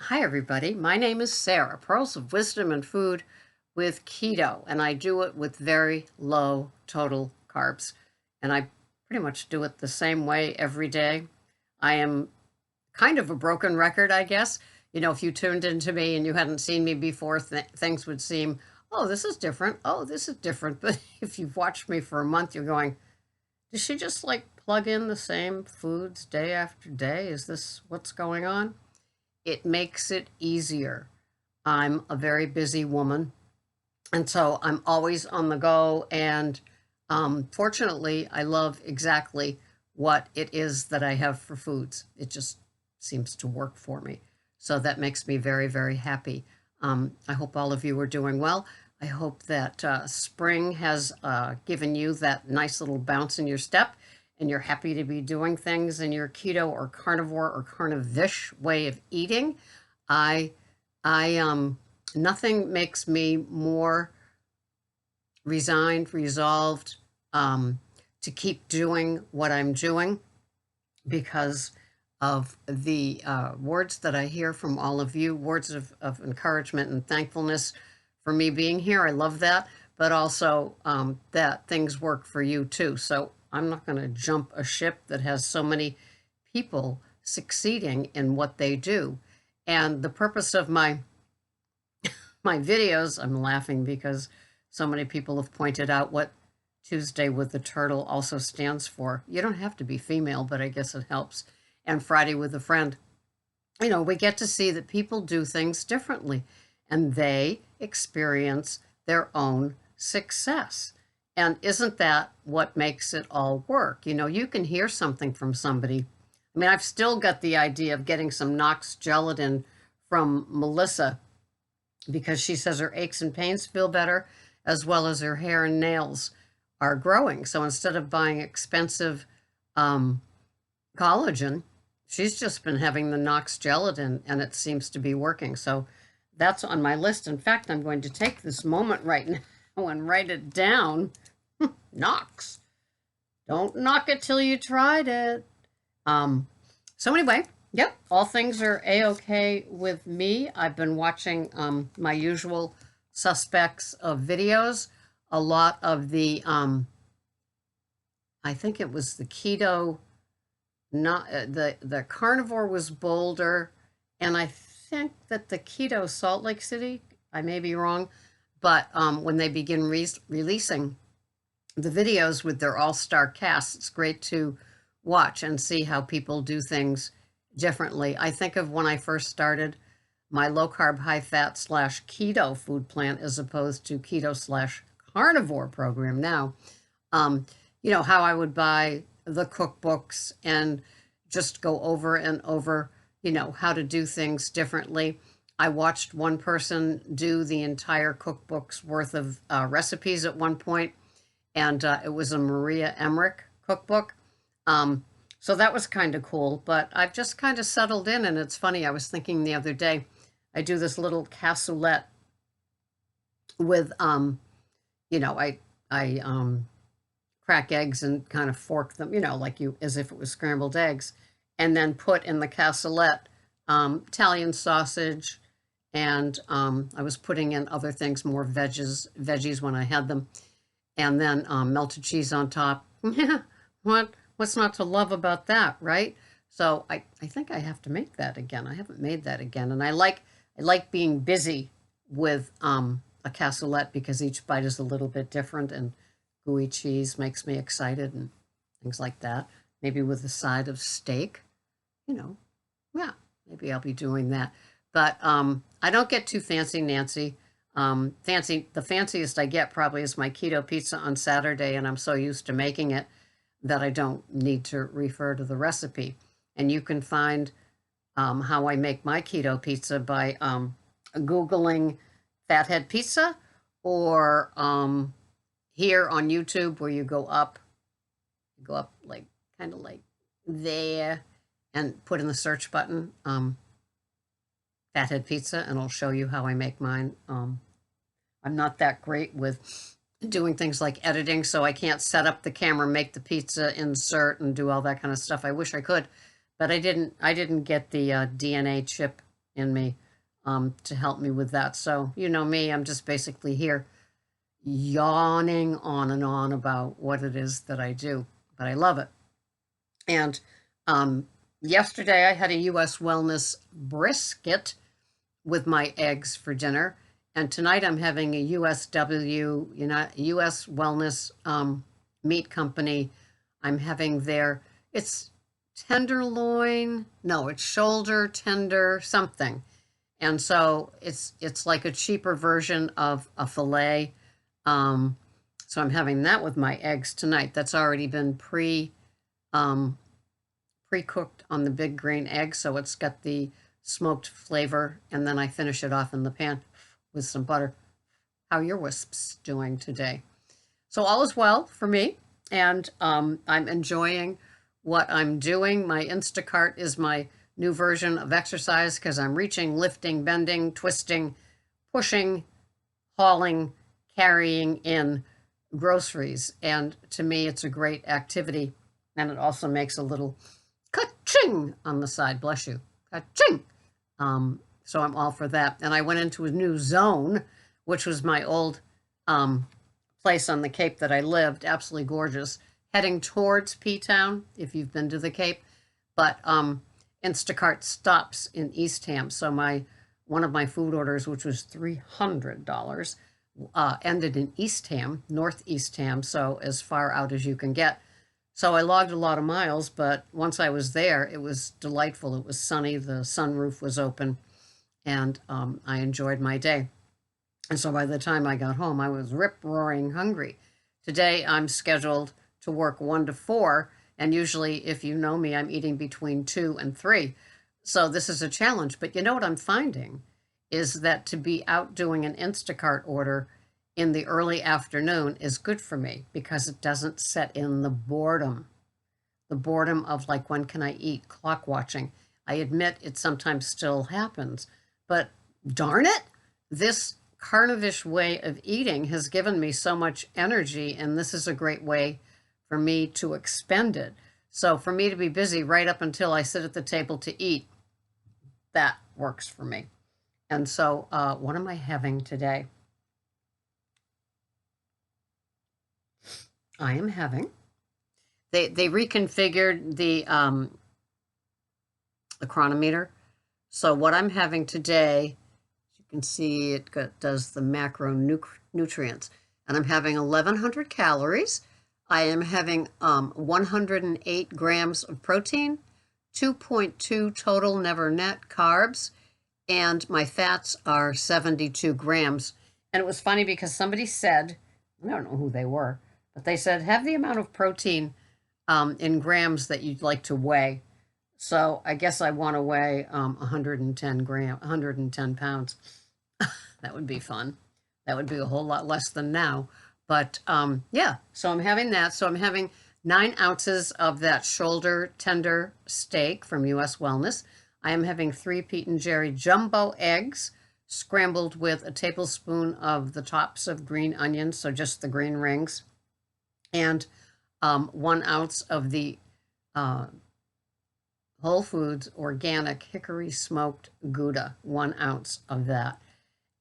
Hi, everybody. My name is Sarah, Pearls of Wisdom and Food with Keto, and I do it with very low total carbs. And I pretty much do it the same way every day. I am kind of a broken record, I guess. If you tuned into me and you hadn't seen me before, things would seem, oh, this is different. Oh, this is different. But if you've watched me for a month, you're going, does she just like plug in the same foods day after day? Is this what's going on? It makes it easier. I'm a very busy woman, and so I'm always on the go. And fortunately, I love exactly what it is that I have for foods. It just seems to work for me. So that makes me very, very happy. I hope all of you are doing well. I hope that spring has given you that nice little bounce in your step and you're happy to be doing things in your keto or carnivore or carnivish way of eating. I, Nothing makes me more resigned, resolved to keep doing what I'm doing because of the words that I hear from all of you, words of encouragement and thankfulness for me being here. I love that, but also that things work for you too. So I'm not going to jump a ship that has so many people succeeding in what they do. And the purpose of my videos, I'm laughing because so many people have pointed out what Tuesday with the Turtle also stands for. You don't have to be female, but I guess it helps. And Friday with a Friend. We get to see that people do things differently and they experience their own success. And isn't that what makes it all work? You can hear something from somebody. I mean, I've still got the idea of getting some Knox Gelatin from Melissa because she says her aches and pains feel better as well as her hair and nails are growing. So instead of buying expensive collagen, she's just been having the Knox Gelatin and it seems to be working. So that's on my list. In fact, I'm going to take this moment right now and write it down. Knox. Don't knock it till you tried it. So anyway, yep, all things are a-okay with me. I've been watching my usual suspects of videos. A lot of the, I think it was the keto, not the carnivore was Boulder, and I think that the keto Salt Lake City, I may be wrong, but when they begin releasing the videos with their all-star cast, it's great to watch and see how people do things differently. I think of when I first started my low-carb, high-fat / keto food plan as opposed to keto / carnivore program now. How I would buy the cookbooks and just go over and over, how to do things differently. I watched one person do the entire cookbook's worth of recipes at one point, and it was a Maria Emmerich cookbook. So that was kind of cool, but I've just kind of settled in, and it's funny. I was thinking the other day, I do this little cassoulet with, I crack eggs and kind of fork them, as if it was scrambled eggs, and then put in the cassoulet Italian sausage, and I was putting in other things, more veggies when I had them, and then melted cheese on top. What's not to love about that, right? So I think I have to make that again. I haven't made that again, and I like being busy with a cassoulet because each bite is a little bit different, and gooey cheese makes me excited and things like that. Maybe with a side of steak, yeah, maybe I'll be doing that. But I don't get too fancy, Nancy. The fanciest I get probably is my keto pizza on Saturday, and I'm so used to making it that I don't need to refer to the recipe. And you can find how I make my keto pizza by Googling Fathead Pizza or here on YouTube where you go up like kind of like there and put in the search button Fathead Pizza, and it'll show you how I make mine. I'm not that great with doing things like editing, so I can't set up the camera, make the pizza, insert, and do all that kind of stuff. I wish I could, but I didn't get the DNA chip in me to help me with that. So, you know me, I'm just basically here yawning on and on about what it is that I do, but I love it. And yesterday I had a U.S. Wellness brisket with my eggs for dinner. And tonight I'm having a USW, U.S. Wellness meat company. I'm having it's tenderloin. No, it's shoulder, tender, something. And so it's like a cheaper version of a filet. So I'm having that with my eggs tonight. That's already been pre-cooked on the big green egg, so it's got the smoked flavor, and then I finish it off in the pan with some butter. How are your wisps doing today? So all is well for me, and I'm enjoying what I'm doing. My Instacart is my new version of exercise because I'm reaching, lifting, bending, twisting, pushing, hauling, carrying in groceries. And to me, it's a great activity. And it also makes a little ka-ching on the side. Bless you. Ka-ching. So I'm all for that. And I went into a new zone, which was my old place on the Cape that I lived. Absolutely gorgeous. Heading towards P-Town, if you've been to the Cape. But Instacart stops in Eastham. So one of my food orders, which was $300, ended in Eastham, North Eastham, so as far out as you can get. So I logged a lot of miles, but once I was there, it was delightful. It was sunny, the sunroof was open, and I enjoyed my day. And so by the time I got home, I was rip-roaring hungry. Today, I'm scheduled to work 1 to 4, and usually, if you know me, I'm eating between 2 and 3. So this is a challenge. But you know what I'm finding is that to be out doing an Instacart order in the early afternoon is good for me because it doesn't set in the boredom of like, when can I eat, clock watching. I admit it sometimes still happens, but darn it, this carnivish way of eating has given me so much energy, and this is a great way for me to expend it. So for me to be busy right up until I sit at the table to eat, that works for me. And so what am I having today? I am having, they reconfigured the chronometer. So what I'm having today, as you can see, it does the macronutrients. And I'm having 1,100 calories. I am having 108 grams of protein, 2.2 total never net carbs, and my fats are 72 grams. And it was funny because somebody said, I don't know who they were, but they said, have the amount of protein in grams that you'd like to weigh. So I guess I want to weigh 110 pounds. That would be fun. That would be a whole lot less than now. But yeah, so I'm having that. So I'm having 9 ounces of that shoulder tender steak from U.S. Wellness. I am having 3 Pete and Jerry jumbo eggs scrambled with a tablespoon of the tops of green onions, so just the green rings, and 1 ounce of the Whole Foods organic hickory smoked Gouda, 1 ounce of that.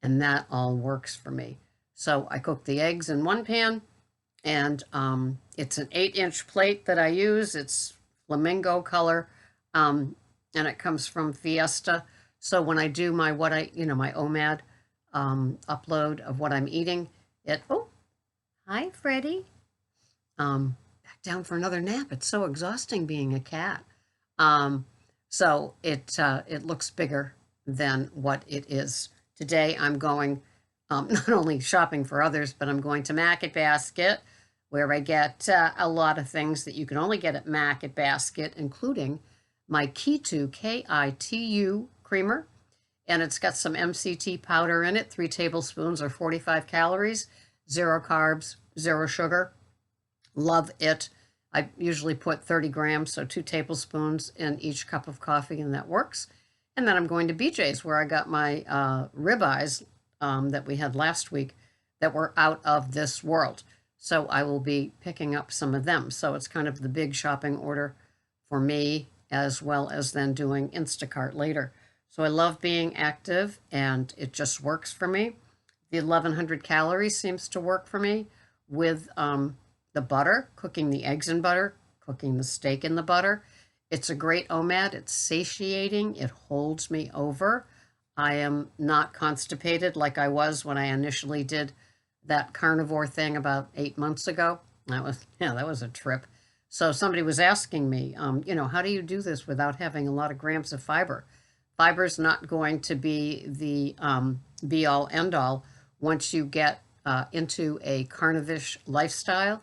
And that all works for me. So I cook the eggs in one pan, and it's an 8-inch plate that I use. It's flamingo color, and it comes from Fiesta. So when I do my my OMAD upload of what I'm eating, hi Freddie, back down for another nap. It's so exhausting being a cat. So it looks bigger than what it is. Today I'm going not only shopping for others, but I'm going to Market Basket, where I get a lot of things that you can only get at Market Basket, including my Keto, K-I-T-U creamer. And it's got some MCT powder in it, 3 tablespoons or 45 calories, 0 carbs, 0 sugar. Love it. I usually put 30 grams, so 2 tablespoons in each cup of coffee, and that works. And then I'm going to BJ's, where I got my ribeyes that we had last week that were out of this world. So I will be picking up some of them. So it's kind of the big shopping order for me, as well as then doing Instacart later. So I love being active, and it just works for me. The 1100 calories seems to work for me with the butter, cooking the eggs in butter, cooking the steak in the butter. It's a great OMAD. It's satiating. It holds me over. I am not constipated like I was when I initially did that carnivore thing about 8 months ago. That was a trip. So somebody was asking me, how do you do this without having a lot of grams of fiber? Fiber is not going to be the be all end all once you get into a carnivish lifestyle.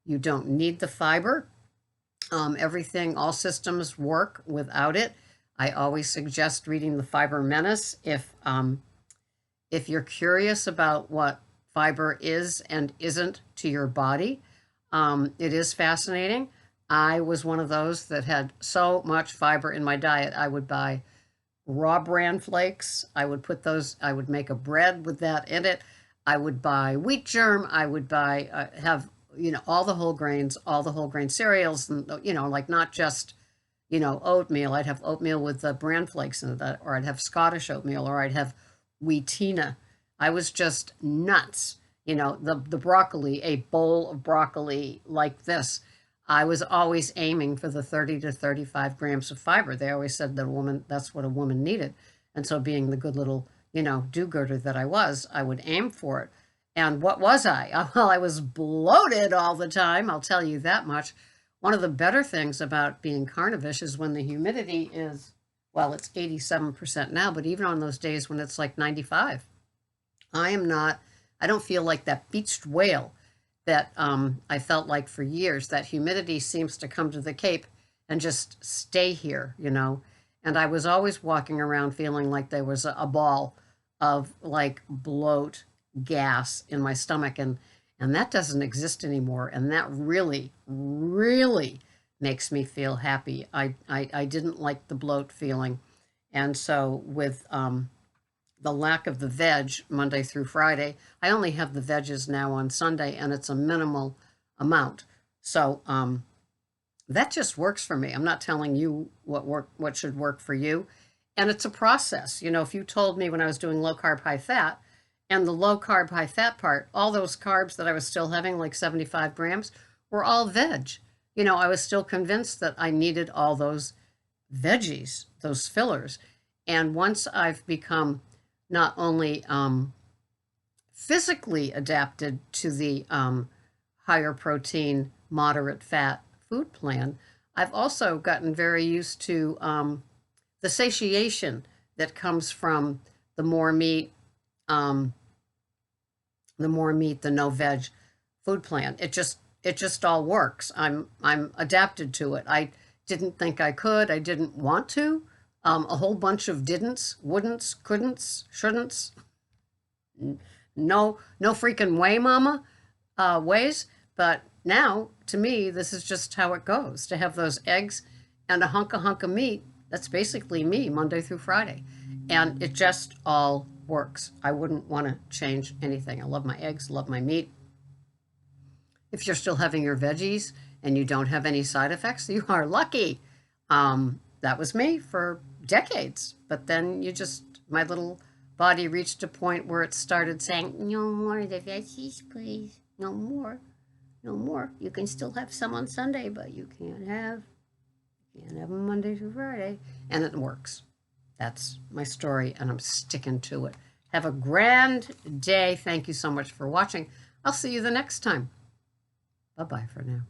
You don't need the fiber. Everything, all systems work without it. I always suggest reading the Fiber Menace if you're curious about what fiber is and isn't to your body. It is fascinating. I was one of those that had so much fiber in my diet. I would buy raw bran flakes. I would make a bread with that in it. I would buy wheat germ. I would buy, have, all the whole grain cereals, and, like not just, oatmeal. I'd have oatmeal with the bran flakes in it, or I'd have Scottish oatmeal, or I'd have wheatina. I was just nuts. The broccoli, a bowl of broccoli like this. I was always aiming for the 30 to 35 grams of fiber. They always said that that's what a woman needed. And so being the good little, do-gooder that I was, I would aim for it. And what was I? Well, I was bloated all the time. I'll tell you that much. One of the better things about being carnivish is when the humidity is, well, it's 87% now, but even on those days when it's like 95, I don't feel like that beached whale that I felt like for years. That humidity seems to come to the Cape and just stay here, And I was always walking around feeling like there was a ball of like bloat gas in my stomach, and that doesn't exist anymore. And that really, really makes me feel happy. I didn't like the bloat feeling. And so with the lack of the veg Monday through Friday, I only have the veggies now on Sunday, and it's a minimal amount. So that just works for me. I'm not telling you what should work for you. And it's a process. If you told me when I was doing low carb, high fat, and the low carb, high fat part, all those carbs that I was still having, like 75 grams, were all veg. I was still convinced that I needed all those veggies, those fillers. And once I've become not only physically adapted to the higher protein, moderate fat food plan, I've also gotten very used to the satiation that comes from the more meat, the no veg food plan. It just all works. I'm adapted to it. I didn't think I could. I didn't want to. A whole bunch of didn'ts, wouldn'ts, couldn'ts, shouldn'ts. No freaking way, mama, ways. But now, to me, this is just how it goes. To have those eggs and a hunk of meat, that's basically me Monday through Friday. And it just all works. I wouldn't want to change anything. I love my eggs, love my meat. If you're still having your veggies and you don't have any side effects, you are lucky. That was me for decades. But then my little body reached a point where it started saying, no more of the veggies, please. No more. No more. You can still have some on Sunday, but you can't have them Monday through Friday. And it works. That's my story, and I'm sticking to it. Have a grand day. Thank you so much for watching. I'll see you the next time. Bye-bye for now.